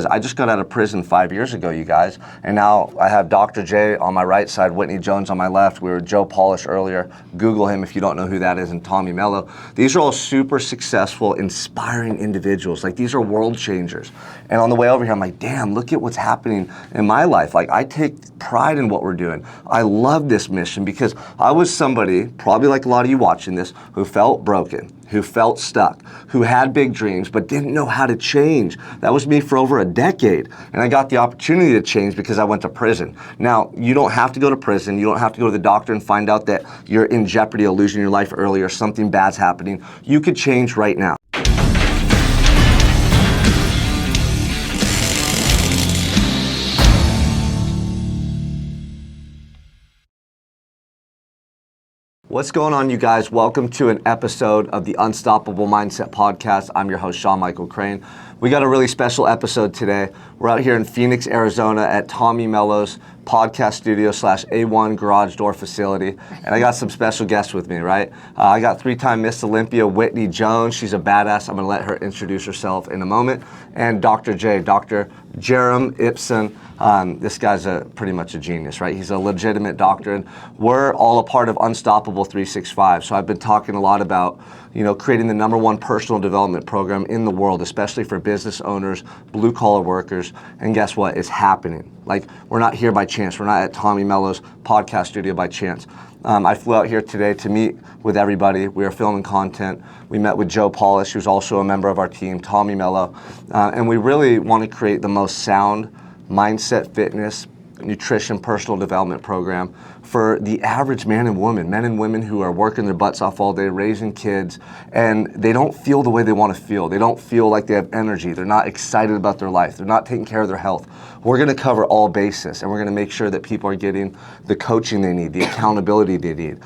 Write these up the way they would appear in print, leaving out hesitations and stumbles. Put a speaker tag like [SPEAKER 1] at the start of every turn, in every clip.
[SPEAKER 1] I just got out of prison 5 years ago, you guys, and now I have Dr. J on my right side, Whitney Jones on my left. We were Joe Polish earlier. Google him if you don't know who that is, and Tommy Mello. These are all super successful, inspiring individuals. Like, these are world changers. And on the way over here, I'm like, damn, look at what's happening in my life. Like, I take pride in what we're doing. I love this mission because I was somebody, probably like a lot of you watching this, who felt broken, who felt stuck, who had big dreams but didn't know how to change. That was me for over a decade. And I got the opportunity to change because I went to prison. Now, you don't have to go to prison. You don't have to go to the doctor and find out that you're in jeopardy of losing your life early or something bad's happening. You could change right now. What's going on, you guys? Welcome to an episode of the Unstoppable Mindset Podcast. I'm your host, Sean Michael Crane. We got a really special episode today. We're out here in Phoenix, Arizona at Tommy Mello's podcast studio / A1 garage door facility. And I got some special guests with me, right? I got three-time Miss Olympia, Whitney Jones. She's a badass. I'm gonna let her introduce herself in a moment. And Dr. J, Dr. Jarom Ipson. This guy's pretty much a genius, right? He's a legitimate doctor, and we're all a part of Unstoppable 365. So I've been talking a lot about, creating the #1 personal development program in the world, especially for business owners, blue-collar workers, and guess what? It's happening. Like, we're not here by chance. We're not at Tommy Mello's podcast studio by chance. I flew out here today to meet with everybody. We are filming content. We met with Joe Polish, who's also a member of our team, Tommy Mello, and we really want to create the most sound mindset, fitness, nutrition, personal development program for the average men and women who are working their butts off all day, raising kids, and they don't feel the way they want to feel. They don't feel like they have energy. They're not excited about their life. They're not taking care of their health. We're going to cover all bases, and we're going to make sure that people are getting the coaching they need, the accountability they need.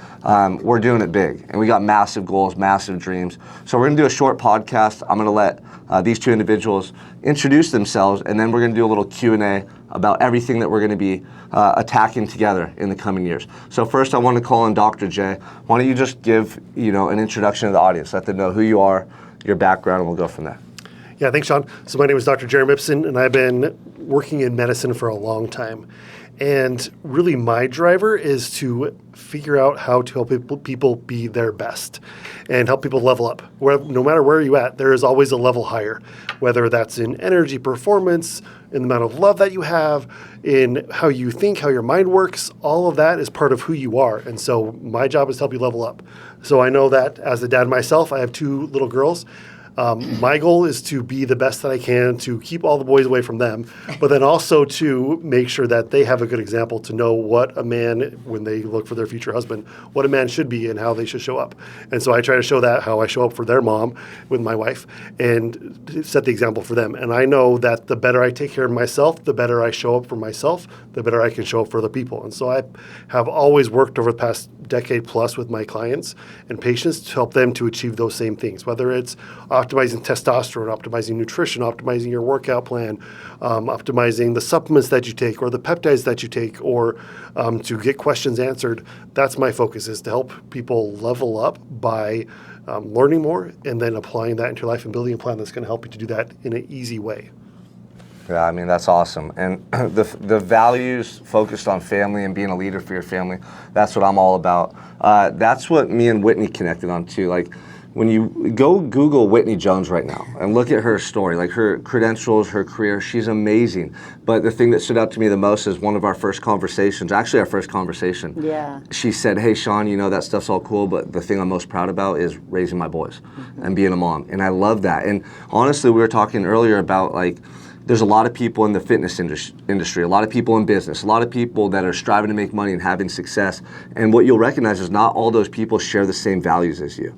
[SPEAKER 1] We're doing it big, and we got massive goals, massive dreams. So we're going to do a short podcast. I'm going to let these two individuals introduce themselves, and then we're going to do a little Q&A about everything that we're going to be attacking together in the coming years. So first, I want to call on Dr. J. Why don't you just give an introduction to the audience, let them know who you are, your background, and we'll go from there.
[SPEAKER 2] Yeah, thanks, Sean. So my name is Dr. Jarom Ipson, and I've been working in medicine for a long time. And really, my driver is to figure out how to help people be their best and help people level up. No matter where you're at, there is always a level higher, whether that's in energy, performance, in the amount of love that you have, in how you think, how your mind works. All of that is part of who you are. And so my job is to help you level up. So I know that as a dad myself, I have 2 little girls. My goal is to be the best that I can, to keep all the boys away from them, but then also to make sure that they have a good example to know what a man, when they look for their future husband, what a man should be and how they should show up. And so I try to show that, how I show up for their mom with my wife, and set the example for them. And I know that the better I take care of myself, the better I show up for myself, the better I can show up for other people. And so I have always worked over the past decade plus with my clients and patients to help them to achieve those same things, whether it's optimizing testosterone, optimizing nutrition, optimizing your workout plan, optimizing the supplements that you take or the peptides that you take, or to get questions answered. That's my focus, is to help people level up by learning more and then applying that into your life and building a plan that's going to help you to do that in an easy way.
[SPEAKER 1] Yeah, I mean, that's awesome. And the values focused on family and being a leader for your family, that's what I'm all about. That's what me and Whitney connected on too. Like, when you go Google Whitney Jones right now and look at her story, like her credentials, her career, she's amazing. But the thing that stood out to me the most is one of our first conversations, actually our first conversation.
[SPEAKER 3] Yeah.
[SPEAKER 1] She said, hey, Sean, that stuff's all cool, but the thing I'm most proud about is raising my boys and being a mom. And I love that. And honestly, we were talking earlier about, like, there's a lot of people in the fitness industry, a lot of people in business, a lot of people that are striving to make money and having success. And what you'll recognize is not all those people share the same values as you.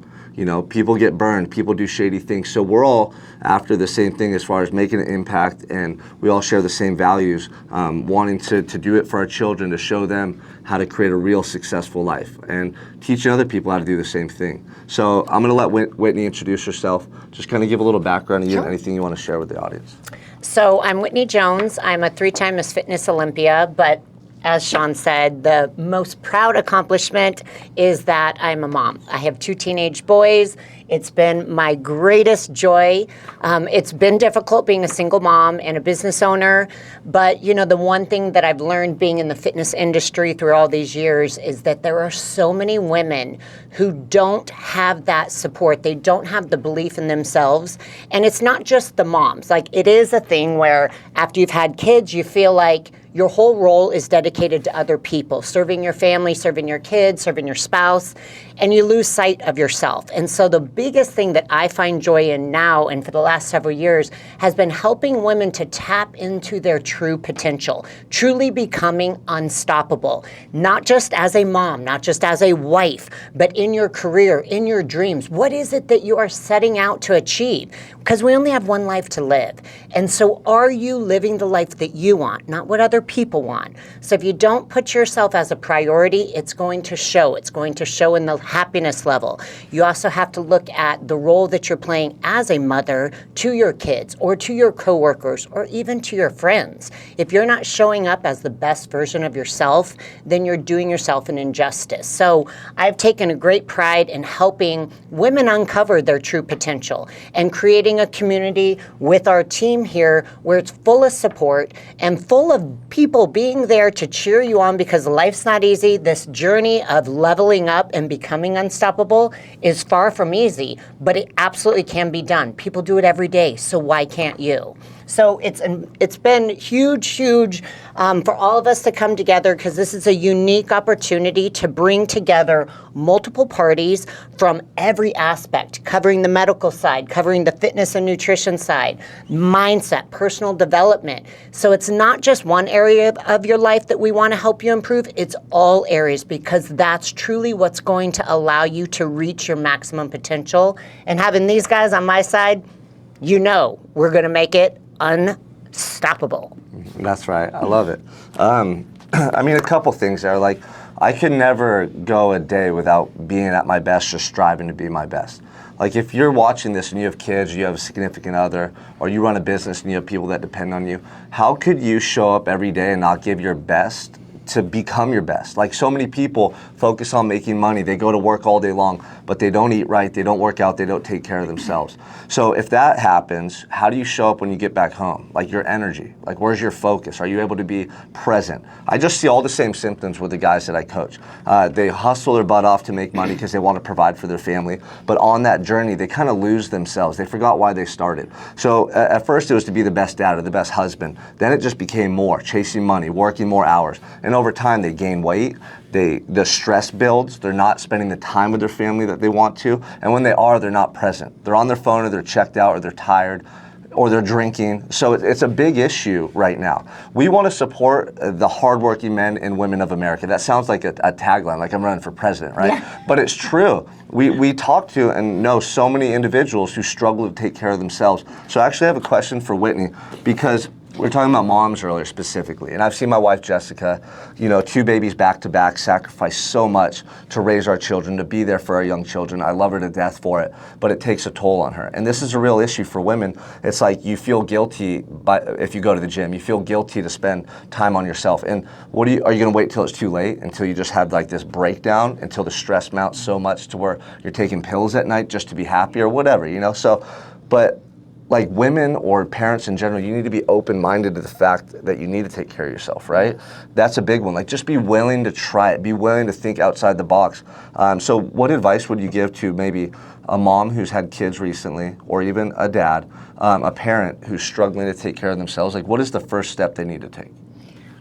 [SPEAKER 1] People get burned, people do shady things. So we're all after the same thing as far as making an impact, and we all share the same values, wanting to do it for our children, to show them how to create a real successful life, and teaching other people how to do the same thing. So I'm gonna let Whitney introduce herself, just kind of give a little background on you and anything you want to share with the audience.
[SPEAKER 3] So I'm Whitney Jones. I'm a 3-time Miss Fitness Olympia, but as Sean said, the most proud accomplishment is that I'm a mom. I have 2 teenage boys, It's been my greatest joy. It's been difficult being a single mom and a business owner, but the one thing that I've learned being in the fitness industry through all these years is that there are so many women who don't have that support. They don't have the belief in themselves. And it's not just the moms. Like, it is a thing where after you've had kids, you feel like your whole role is dedicated to other people, serving your family, serving your kids, serving your spouse, and you lose sight of yourself. And so the biggest thing that I find joy in now and for the last several years has been helping women to tap into their true potential, truly becoming unstoppable, not just as a mom, not just as a wife, but in your career, in your dreams. What is it that you are setting out to achieve? Because we only have one life to live. And so are you living the life that you want, not what other people want? So if you don't put yourself as a priority, it's going to show. It's going to show in the happiness level. You also have to look at the role that you're playing as a mother to your kids or to your coworkers or even to your friends. If you're not showing up as the best version of yourself, then you're doing yourself an injustice. So I've taken a great pride in helping women uncover their true potential and creating a community with our team here where it's full of support and full of people being there to cheer you on, because life's not easy. This journey of leveling up and becoming unstoppable is far from easy, but it absolutely can be done. People do it every day, so why can't you? So it's been huge for all of us to come together, because this is a unique opportunity to bring together multiple parties from every aspect, covering the medical side, covering the fitness and nutrition side, mindset, personal development. So it's not just one area of your life that we want to help you improve, it's all areas, because that's truly what's going to allow you to reach your maximum potential. And having these guys on my side, we're going to make it unstoppable.
[SPEAKER 1] That's right. I love it. A couple things there. Like, I could never go a day without being at my best, just striving to be my best. Like, if you're watching this and you have kids, you have a significant other, or you run a business and you have people that depend on you, how could you show up every day and not give your best to become your best? Like, so many people focus on making money. They go to work all day long, but they don't eat right, they don't work out, they don't take care of themselves. So if that happens, how do you show up when you get back home? Like, your energy, like, where's your focus? Are you able to be present? I just see all the same symptoms with the guys that I coach. They hustle their butt off to make money because they want to provide for their family, but on that journey, they kind of lose themselves. They forgot why they started. So at first it was to be the best dad or the best husband. Then it just became more, chasing money, working more hours. And over time, they gain weight. The stress builds. They're not spending the time with their family that they want to. And when they are, they're not present. They're on their phone, or they're checked out, or they're tired, or they're drinking. So it's a big issue right now. We want to support the hardworking men and women of America. That sounds like a tagline, like I'm running for president, right? Yeah. But it's true. We talk to and know so many individuals who struggle to take care of themselves. So I actually have a question for Whitney, because we were talking about moms earlier specifically, and I've seen my wife Jessica, 2 babies back to back, sacrifice so much to raise our children, to be there for our young children. I love her to death for it, but it takes a toll on her. And this is a real issue for women. It's like you feel guilty if you go to the gym. You feel guilty to spend time on yourself. And are you going to wait till it's too late, until you just have like this breakdown, until the stress mounts so much to where you're taking pills at night just to be happy or whatever, So, but like, women or parents in general, you need to be open-minded to the fact that you need to take care of yourself, right? That's a big one. Like, just be willing to try it. Be willing to think outside the box. So what advice would you give to maybe a mom who's had kids recently, or even a dad, a parent who's struggling to take care of themselves? Like, what is the first step they need to take?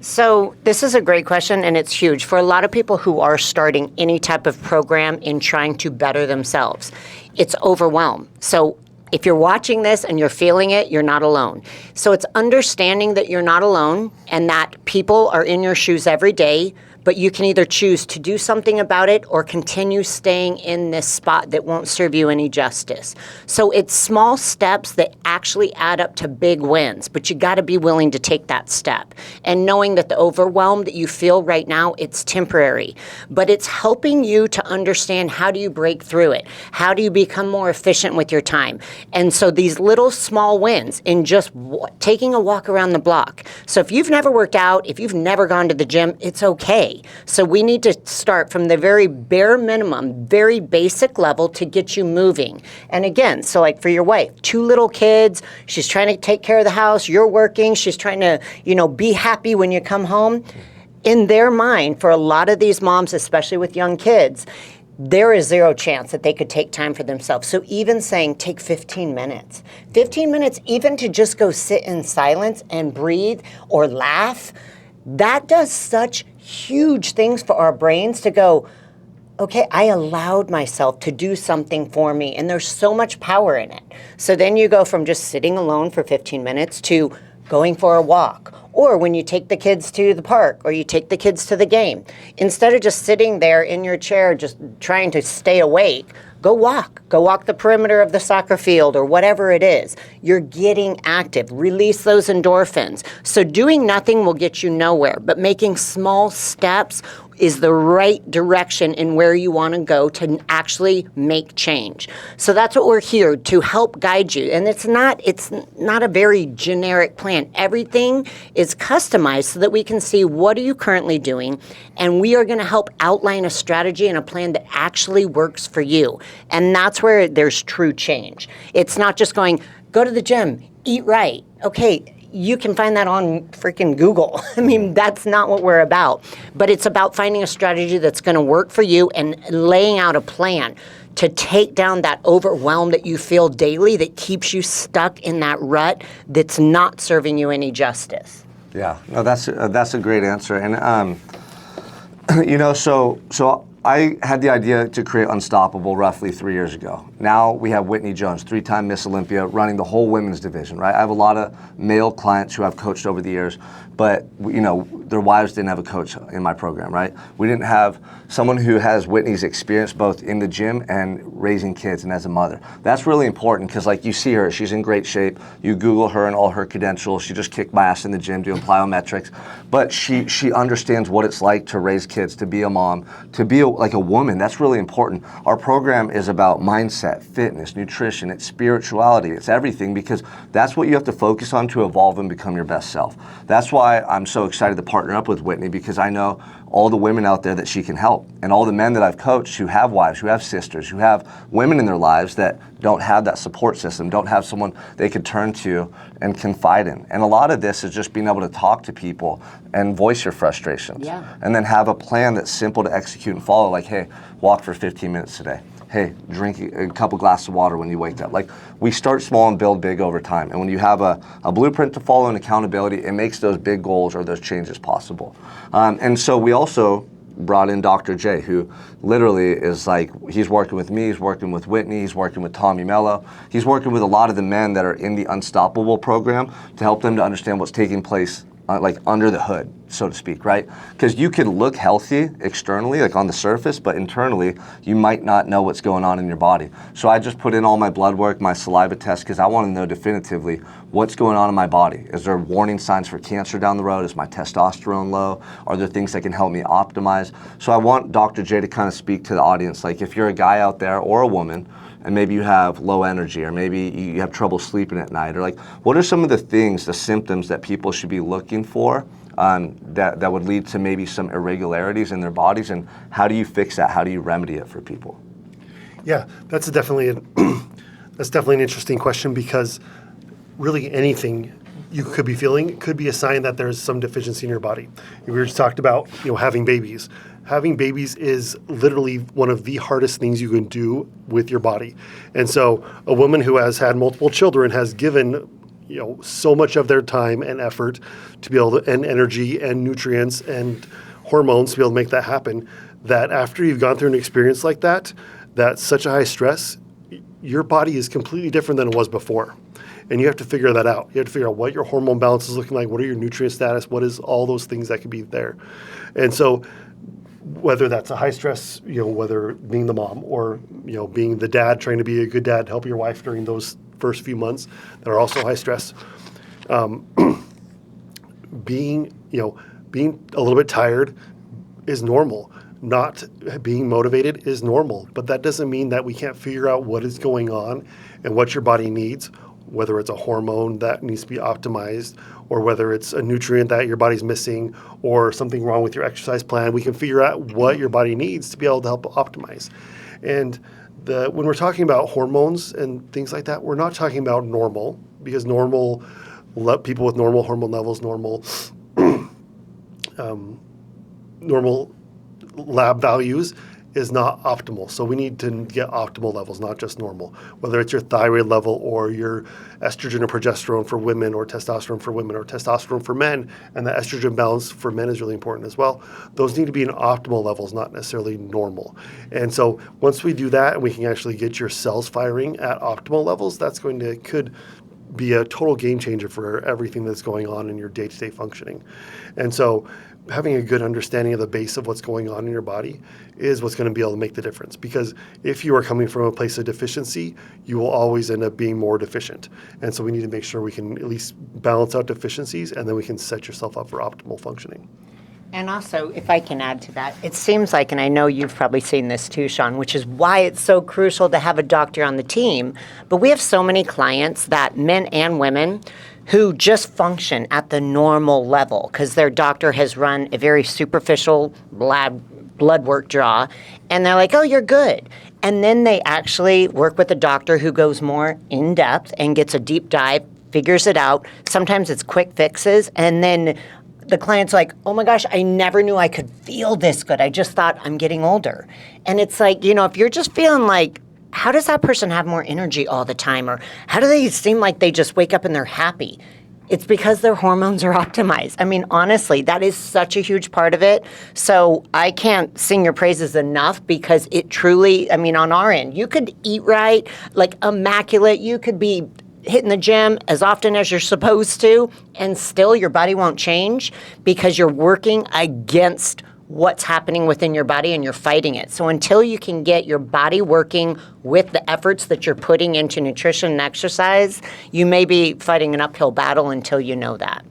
[SPEAKER 3] So this is a great question, and it's huge for a lot of people who are starting any type of program in trying to better themselves. It's overwhelmed. So if you're watching this and you're feeling it, you're not alone. So it's understanding that you're not alone and that people are in your shoes every day, but you can either choose to do something about it or continue staying in this spot that won't serve you any justice. So it's small steps that actually add up to big wins, but you got to be willing to take that step. And knowing that the overwhelm that you feel right now, it's temporary, but it's helping you to understand, how do you break through it? How do you become more efficient with your time? And so these little small wins in just taking a walk around the block. So if you've never worked out, if you've never gone to the gym, it's okay. day. So we need to start from the very bare minimum, very basic level to get you moving. And again, so like for your wife, 2 little kids, she's trying to take care of the house, you're working, she's trying to, be happy when you come home. In their mind, for a lot of these moms, especially with young kids, there is zero chance that they could take time for themselves. So even saying take 15 minutes, even to just go sit in silence and breathe or laugh, that does such huge things for our brains to go, okay, I allowed myself to do something for me, and there's so much power in it. So then you go from just sitting alone for 15 minutes to going for a walk, or when you take the kids to the park, or you take the kids to the game. Instead of just sitting there in your chair just trying to stay awake, go walk the perimeter of the soccer field or whatever it is. You're getting active. Release those endorphins. So doing nothing will get you nowhere, but making small steps is the right direction in where you want to go to actually make change. So that's what we're here to help guide you. And it's not a very generic plan. Everything is customized so that we can see what are you currently doing, and we are going to help outline a strategy and a plan that actually works for you. And that's where there's true change. It's not just going, go to the gym, eat right. Okay, you can find that on freaking Google. I mean, that's not what we're about. But it's about finding a strategy that's going to work for you and laying out a plan to take down that overwhelm that you feel daily that keeps you stuck in that rut that's not serving you any justice.
[SPEAKER 1] Yeah, no, that's a great answer. And, so I had the idea to create Unstoppable roughly 3 years ago. Now we have Whitney Jones, 3-time Miss Olympia, running the whole women's division, right? I have a lot of male clients who I've coached over the years, but their wives didn't have a coach in my program, right? We didn't have someone who has Whitney's experience both in the gym and raising kids and as a mother. That's really important because like you see her, she's in great shape. You Google her and all her credentials. She just kicked my ass in the gym doing plyometrics, but she understands what it's like to raise kids, to be a mom, to be like a woman. That's really important. Our program is about mindset, fitness, nutrition, it's spirituality, it's everything, because that's what you have to focus on to evolve and become your best self. That's why I'm so excited to partner up with Whitney, because I know all the women out there that she can help, and all the men that I've coached who have wives, who have sisters, who have women in their lives that don't have that support system, don't have someone they could turn to and confide in. And a lot of this is just being able to talk to people and voice your frustrations.
[SPEAKER 3] Yeah.
[SPEAKER 1] And then have a plan that's simple to execute and follow, like, hey, walk for 15 minutes today. Hey, drink a couple glasses of water when you wake up. Like, we start small and build big over time. And when you have a blueprint to follow and accountability, it makes those big goals or those changes possible. And so we also brought in Dr. J, who literally is like, he's working with me, he's working with Whitney, he's working with Tommy Mello. He's working with a lot of the men that are in the Unstoppable program to help them to understand what's taking place like under the hood, so to speak, right? Because you can look healthy externally, like on the surface, but internally, you might not know what's going on in your body. So I just put in all my blood work, my saliva test, because I want to know definitively what's going on in my body. Is there warning signs for cancer down the road? Is my testosterone low? Are there things that can help me optimize? So I want Dr. J to kind of speak to the audience. Like, if you're a guy out there or a woman, and maybe you have low energy, or maybe you have trouble sleeping at night, or like, what are some of the things, the symptoms that people should be looking for that would lead to maybe some irregularities in their bodies, and how do you fix that? How do you remedy it for people?
[SPEAKER 2] Yeah, that's definitely an interesting question, because really anything you could be feeling could be a sign that there's some deficiency in your body. We just talked about having babies. Having babies is literally one of the hardest things you can do with your body. And so a woman who has had multiple children has given so much of their time and effort to be able to, and energy and nutrients and hormones to be able to make that happen, that after you've gone through an experience like that, that's such a high stress, your body is completely different than it was before. And you have to figure that out. You have to figure out what your hormone balance is looking like, what are your nutrient status, what is all those things that could be there. And so whether that's a high stress, whether being the mom or, being the dad, trying to be a good dad, help your wife during those first few months that are also high stress, being a little bit tired is normal. Not being motivated is normal, but that doesn't mean that we can't figure out what is going on and what your body needs, whether it's a hormone that needs to be optimized, or whether it's a nutrient that your body's missing, or something wrong with your exercise plan. We can figure out what your body needs to be able to help optimize. And when we're talking about hormones and things like that, we're not talking about normal, because people with normal hormone levels, normal lab values is not optimal. So we need to get optimal levels, not just normal. Whether it's your thyroid level or your estrogen or progesterone for women, or testosterone for women, or testosterone for men, and the estrogen balance for men is really important as well. Those need to be in optimal levels, not necessarily normal. And so once we do that and we can actually get your cells firing at optimal levels, could be a total game changer for everything that's going on in your day-to-day functioning. And so having a good understanding of the base of what's going on in your body is what's going to be able to make the difference. Because if you are coming from a place of deficiency, you will always end up being more deficient. And so we need to make sure we can at least balance out deficiencies, and then we can set yourself up for optimal functioning.
[SPEAKER 3] And also, if I can add to that, it seems like, and I know you've probably seen this too, Sean, which is why it's so crucial to have a doctor on the team. But we have so many clients, that men and women, who just function at the normal level because their doctor has run a very superficial lab blood work draw, and they're like, oh, you're good. And then they actually work with a doctor who goes more in depth and gets a deep dive, figures it out. Sometimes it's quick fixes, and then the client's like, oh my gosh, I never knew I could feel this good. I just thought I'm getting older. And it's like, if you're just feeling like, how does that person have more energy all the time? Or how do they seem like they just wake up and they're happy? It's because their hormones are optimized. I mean, honestly, that is such a huge part of it. So I can't sing your praises enough, because it truly, on our end, you could eat right, like immaculate. You could be hitting the gym as often as you're supposed to, and still your body won't change because you're working against what's happening within your body and you're fighting it. So until you can get your body working with the efforts that you're putting into nutrition and exercise, you may be fighting an uphill battle until you know that.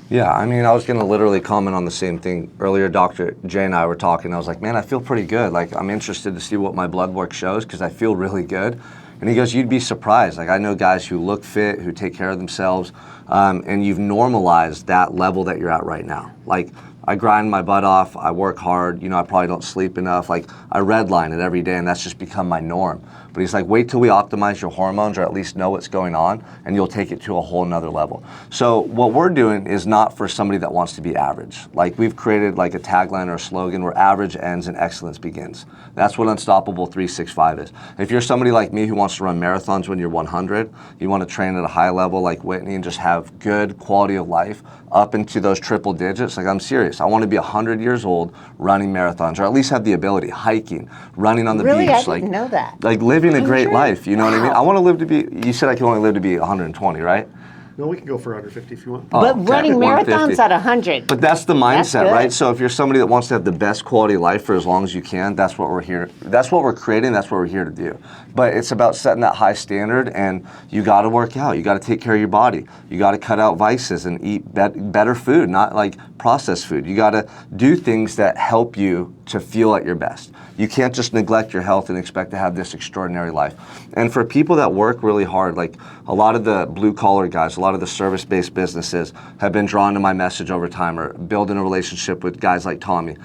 [SPEAKER 1] Yeah, I was going to literally comment on the same thing. Earlier, Dr. Jay and I were talking. I was like, man, I feel pretty good. Like, I'm interested to see what my blood work shows because I feel really good. And he goes, you'd be surprised. Like, I know guys who look fit, who take care of themselves, and you've normalized that level that you're at right now. Like, I grind my butt off, I work hard, I probably don't sleep enough. Like, I redline it every day, and that's just become my norm. But he's like, wait till we optimize your hormones, or at least know what's going on, and you'll take it to a whole nother level. So what we're doing is not for somebody that wants to be average. Like, we've created like a tagline or a slogan where average ends and excellence begins. That's what Unstoppable 365 is. If you're somebody like me who wants to run marathons when you're 100, you want to train at a high level like Whitney and just have good quality of life up into those triple digits, like, I'm serious. I want to be 100 years old running marathons, or at least have the ability, hiking, running on the beach.
[SPEAKER 3] Really? I didn't know that.
[SPEAKER 1] Like, living a great life, you know what I mean? I want to live to be, you said I can only live to be 120, right?
[SPEAKER 2] No, we can go for 150 if you want.
[SPEAKER 3] But running marathons
[SPEAKER 1] 150.
[SPEAKER 3] at 100.
[SPEAKER 1] But that's the mindset,
[SPEAKER 3] That's
[SPEAKER 1] right? So if you're somebody that wants to have the best quality of life for as long as you can, that's what we're here. That's what we're creating. That's what we're here to do. But it's about setting that high standard, and you got to work out. You got to take care of your body. You got to cut out vices and eat better food, not like processed food. You got to do things that help you to feel at your best. You can't just neglect your health and expect to have this extraordinary life. And for people that work really hard, like a lot of the blue collar guys, a lot of the service-based businesses have been drawn to my message over time, or building a relationship with guys like Tommy.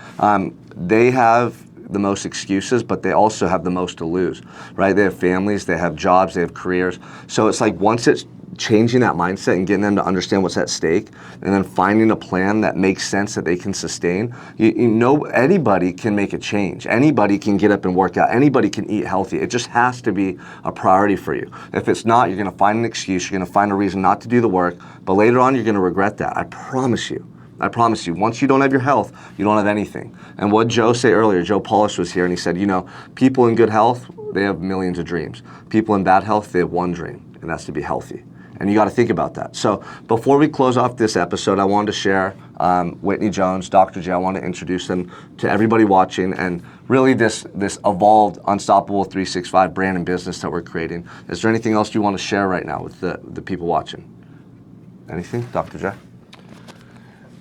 [SPEAKER 1] They have the most excuses, but they also have the most to lose, right? They have families, they have jobs, they have careers. So it's like, once it's changing that mindset and getting them to understand what's at stake, and then finding a plan that makes sense that they can sustain, anybody can make a change. Anybody can get up and work out. Anybody can eat healthy. It just has to be a priority for you. If it's not, you're going to find an excuse. You're going to find a reason not to do the work, but later on, you're going to regret that. I promise you. I promise you, once you don't have your health, you don't have anything. And what Joe said earlier, Joe Polish was here, and he said, people in good health, they have millions of dreams. People in bad health, they have one dream, and that's to be healthy. And you got to think about that. So before we close off this episode, I wanted to share Whitney Jones, Dr. J. I want to introduce them to everybody watching, and really this evolved Unstoppable 365 brand and business that we're creating. Is there anything else you want to share right now with the people watching? Anything, Dr. J?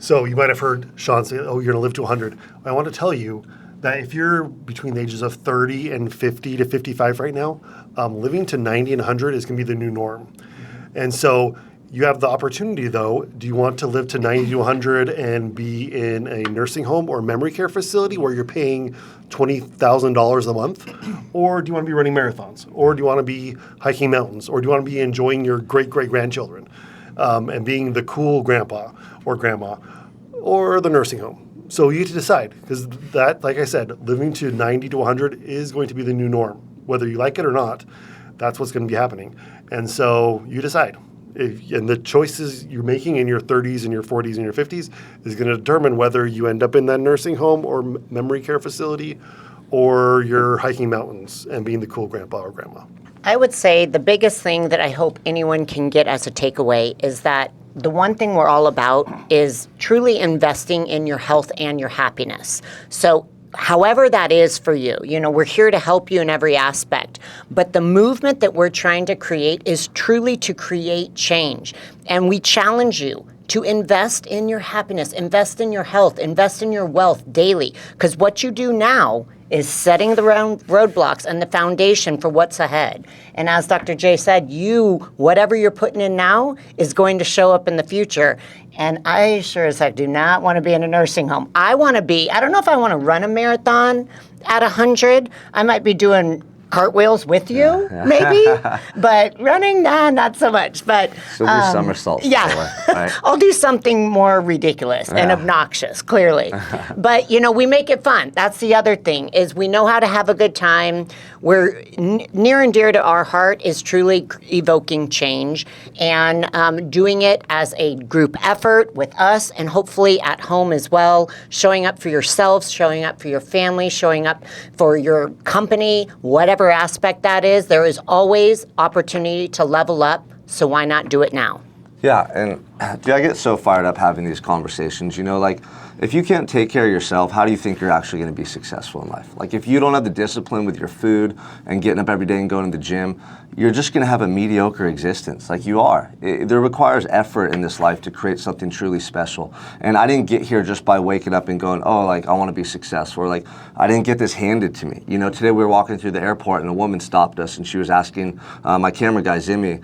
[SPEAKER 2] So you might have heard Sean say, oh, you're going to live to 100. I want to tell you that if you're between the ages of 30 and 50 to 55 right now, living to 90 and 100 is going to be the new norm. And so you have the opportunity, though. Do you want to live to 90 to 100 and be in a nursing home or memory care facility where you're paying $20,000 a month? Or do you want to be running marathons? Or do you want to be hiking mountains? Or do you want to be enjoying your great-great-grandchildren and being the cool grandpa or grandma or the nursing home? So you get to decide, because that, like I said, living to 90 to 100 is going to be the new norm. Whether you like it or not, that's what's going to be happening. And so you decide. And the choices you're making in your 30s and your 40s and your 50s is going to determine whether you end up in that nursing home or memory care facility, or you're hiking mountains and being the cool grandpa or grandma.
[SPEAKER 3] I would say the biggest thing that I hope anyone can get as a takeaway is that the one thing we're all about is truly investing in your health and your happiness. So however that is for you, we're here to help you in every aspect. But the movement that we're trying to create is truly to create change. And we challenge you to invest in your happiness, invest in your health, invest in your wealth daily. Because what you do now is setting the roadblocks and the foundation for what's ahead. And as Dr. J said, whatever you're putting in now is going to show up in the future. And I sure as heck do not want to be in a nursing home. I don't know if I want to run a marathon at 100. I might be doing cartwheels with you, maybe, but running, not so much. But
[SPEAKER 1] still do somersaults. Right?
[SPEAKER 3] I'll do something more ridiculous and obnoxious, clearly. But we make it fun. That's the other thing, is we know how to have a good time. We're near and dear to our heart is truly evoking change and doing it as a group effort with us, and hopefully at home as well, showing up for yourselves, showing up for your family, showing up for your company, whatever aspect that is. There is always opportunity to level up, so why not do it now?
[SPEAKER 1] Yeah, and I get so fired up having these conversations. If you can't take care of yourself, how do you think you're actually going to be successful in life? Like, if you don't have the discipline with your food and getting up every day and going to the gym, you're just going to have a mediocre existence, like you are. There requires effort in this life to create something truly special. And I didn't get here just by waking up and going, I want to be successful. Or I didn't get this handed to me. Today we were walking through the airport and a woman stopped us and she was asking my camera guy, Zimmy,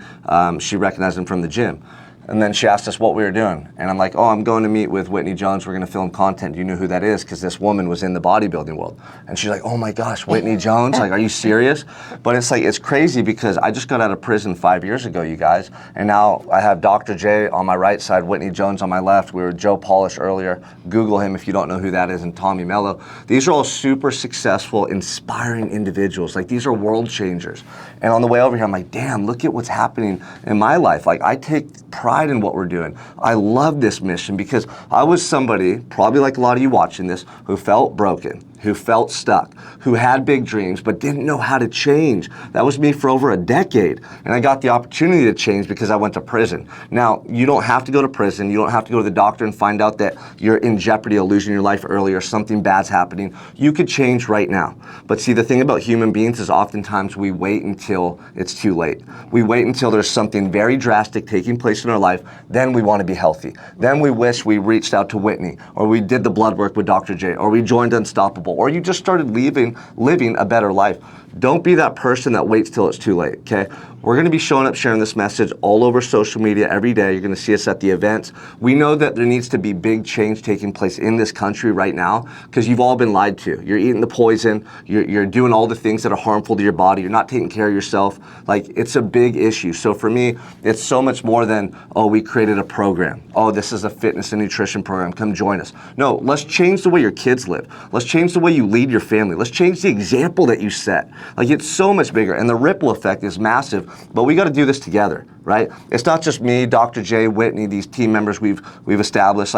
[SPEAKER 1] she recognized him from the gym. And then she asked us what we were doing. And I'm like, I'm going to meet with Whitney Jones. We're going to film content. Do you know who that is? Because this woman was in the bodybuilding world. And she's like, oh my gosh, Whitney Jones? Are you serious? But it's crazy because I just got out of prison 5 years ago, you guys. And now I have Dr. J on my right side, Whitney Jones on my left. We were Joe Polish earlier. Google him if you don't know who that is, and Tommy Mello. These are all super successful, inspiring individuals. These are world changers. And on the way over here, I'm like, damn, look at what's happening in my life. I take pride in what we're doing. I love this mission because I was somebody, probably like a lot of you watching this, who felt broken, who felt stuck, who had big dreams but didn't know how to change. That was me for over a decade. And I got the opportunity to change because I went to prison. Now, you don't have to go to prison. You don't have to go to the doctor and find out that you're in jeopardy of losing your life early or something bad's happening. You could change right now. But see, the thing about human beings is oftentimes we wait until it's too late. We wait until there's something very drastic taking place in our life. Then we want to be healthy. Then we wish we reached out to Whitney, or we did the blood work with Dr. J, or we joined Unstoppable, or you just started living a better life. Don't be that person that waits till it's too late, okay? We're going to be showing up, sharing this message all over social media every day. You're going to see us at the events. We know that there needs to be big change taking place in this country right now because you've all been lied to. You're eating the poison. You're doing all the things that are harmful to your body. You're not taking care of yourself. It's a big issue. So for me, it's so much more than, we created a program. This is a fitness and nutrition program. Come join us. No, let's change the way your kids live. Let's change the way you lead your family. Let's change the example that you set. It's so much bigger, and the ripple effect is massive. But we got to do this together, right? It's not just me, Dr. J, Whitney, these team members we've established.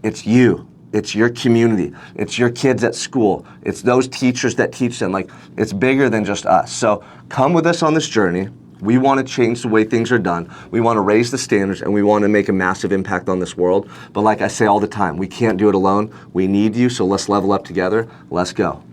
[SPEAKER 1] It's you. It's your community. It's your kids at school. It's those teachers that teach them. It's bigger than just us. So come with us on this journey. We want to change the way things are done. We want to raise the standards, and we want to make a massive impact on this world. But like I say all the time, we can't do it alone. We need you, so let's level up together. Let's go.